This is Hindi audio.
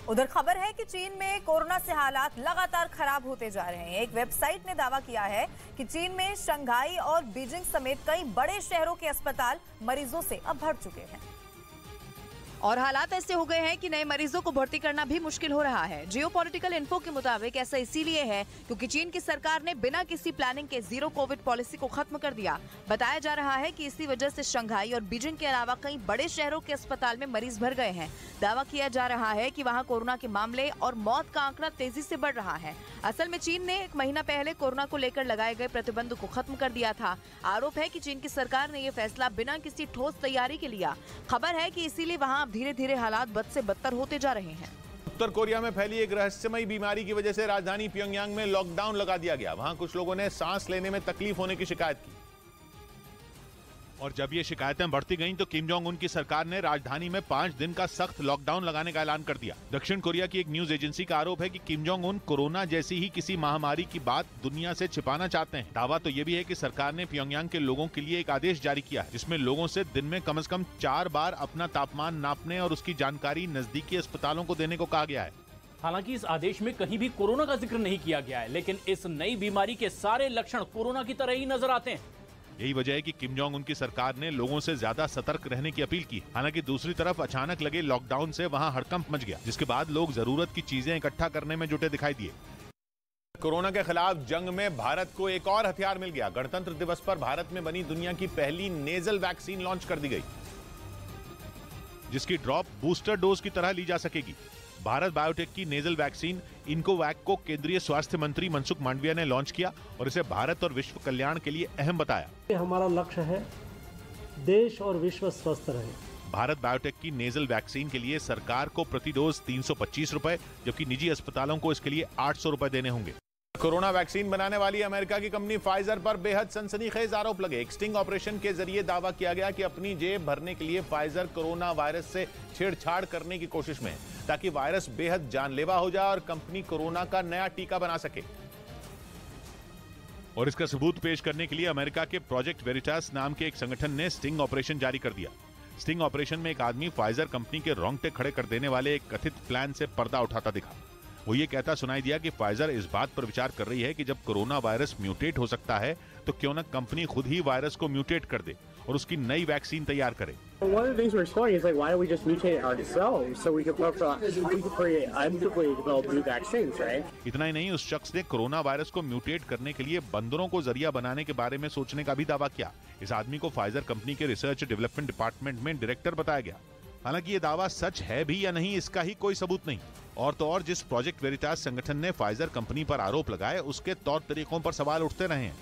उधर खबर है कि चीन में कोरोना से हालात लगातार खराब होते जा रहे हैं। एक वेबसाइट ने दावा किया है कि चीन में शंघाई और बीजिंग समेत कई बड़े शहरों के अस्पताल मरीजों से अब भर चुके हैं और हालात ऐसे हो गए हैं कि नए मरीजों को भर्ती करना भी मुश्किल हो रहा है। जियोपॉलिटिकल इन्फो के मुताबिक ऐसा इसीलिए है क्योंकि चीन की सरकार ने बिना किसी प्लानिंग के जीरो कोविड पॉलिसी को खत्म कर दिया। बताया जा रहा है कि इसी वजह से शंघाई और बीजिंग के अलावा कई बड़े शहरों के अस्पताल में मरीज भर गए हैं। दावा किया जा रहा है कि वहाँ कोरोना के मामले और मौत का आंकड़ा तेजी से बढ़ रहा है। असल में चीन ने 1 महीना पहले कोरोना को लेकर लगाए गए प्रतिबंध को खत्म कर दिया था। आरोप है कि चीन की सरकार ने ये फैसला बिना किसी ठोस तैयारी के लिया। खबर है कि इसीलिए वहाँ अब धीरे धीरे हालात बद से बदतर होते जा रहे हैं। उत्तर कोरिया में फैली एक रहस्यमयी बीमारी की वजह से राजधानी प्योंगयांग में लॉकडाउन लगा दिया गया। वहां कुछ लोगों ने सांस लेने में तकलीफ होने की शिकायत की और जब ये शिकायतें बढ़ती गईं तो किम जोंग उन की सरकार ने राजधानी में 5 दिन का सख्त लॉकडाउन लगाने का ऐलान कर दिया। दक्षिण कोरिया की एक न्यूज एजेंसी का आरोप है कि किम जोंग उन कोरोना जैसी ही किसी महामारी की बात दुनिया से छिपाना चाहते हैं। दावा तो ये भी है कि सरकार ने प्योंगयांग के लोगों के लिए एक आदेश जारी किया है जिसमें लोगों से दिन में कम से कम 4 बार अपना तापमान नापने और उसकी जानकारी नजदीकी अस्पतालों को देने को कहा गया है। हालांकि इस आदेश में कहीं भी कोरोना का जिक्र नहीं किया गया है, लेकिन इस नई बीमारी के सारे लक्षण कोरोना की तरह ही नजर आते हैं। यही वजह है कि किम जोंग उनकी सरकार ने लोगों से ज्यादा सतर्क रहने की अपील की। हालांकि दूसरी तरफ अचानक लगे लॉकडाउन से वहां हड़कंप मच गया, जिसके बाद लोग जरूरत की चीजें इकट्ठा करने में जुटे दिखाई दिए। कोरोना के खिलाफ जंग में भारत को एक और हथियार मिल गया। गणतंत्र दिवस पर भारत में बनी दुनिया की पहली नेजल वैक्सीन लॉन्च कर दी गई, जिसकी ड्रॉप बूस्टर डोज की तरह ली जा सकेगी। भारत बायोटेक की नेजल वैक्सीन इनकोवैक को केंद्रीय स्वास्थ्य मंत्री मनसुख मांडविया ने लॉन्च किया और इसे भारत और विश्व कल्याण के लिए अहम बताया। हमारा लक्ष्य है देश और विश्व स्वस्थ रहे। भारत बायोटेक की नेजल वैक्सीन के लिए सरकार को प्रति डोज 325 रुपए, जबकि निजी अस्पतालों को इसके लिए 800 रुपए देने होंगे। कोरोना वैक्सीन बनाने वाली अमेरिका की कंपनी फाइजर पर बेहद सनसनीखेज आरोप लगे। एक स्टिंग ऑपरेशन के जरिए दावा किया गया कि अपनी जेब भरने के लिए फाइजर कोरोना वायरस से छेड़छाड़ करने की कोशिश में है, ताकि वायरस बेहद जानलेवा हो जाए और कंपनी कोरोना का नया टीका बना सके। और इसका सबूत पेश करने के लिए अमेरिका के प्रोजेक्ट वेरिटास नाम के एक संगठन ने स्टिंग ऑपरेशन जारी कर दिया। स्टिंग ऑपरेशन में एक आदमी फाइजर कंपनी के रोंगटे खड़े कर देने वाले एक कथित प्लान से पर्दा उठाता दिखा। वो ये कहता सुनाई दिया कि फाइजर इस बात पर विचार कर रही है कि जब कोरोना वायरस म्यूटेट हो सकता है तो क्यों न कंपनी खुद ही वायरस को म्यूटेट कर दे और उसकी नई वैक्सीन तैयार करे। इतना ही नहीं, उस शख्स ने कोरोना वायरस को म्यूटेट करने के लिए बंदरों को जरिया बनाने के बारे में सोचने का भी दावा किया। इस आदमी को फाइजर कंपनी के रिसर्च डेवलपमेंट डिपार्टमेंट में डायरेक्टर बताया गया। हालांकि ये दावा सच है भी या नहीं, इसका ही कोई सबूत नहीं। और तो और जिस प्रोजेक्ट वेरिटास संगठन ने फाइजर कंपनी पर आरोप लगाए उसके तौर तरीकों पर सवाल उठते रहे हैं।